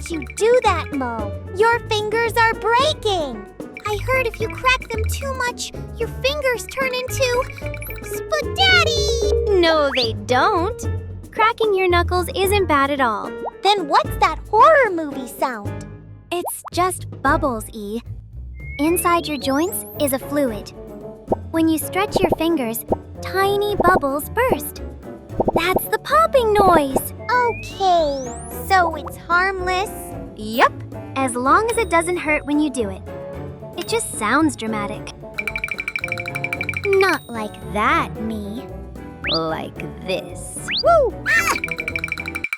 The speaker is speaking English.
would you do that, Mo? Your fingers are breaking. I heard if you crack them too much, your fingers turn into spaghetti. No, they don't. Cracking your knuckles isn't bad at all. Then what's that horror movie sound? It's just bubbles, E. Inside your joints is a fluid. When you stretch your fingers, tiny bubbles burst. That's the popping noise. Okay, so it's harmless? Yup, as long as it doesn't hurt when you do it. It just sounds dramatic. Not like that, me. Like this. Woo!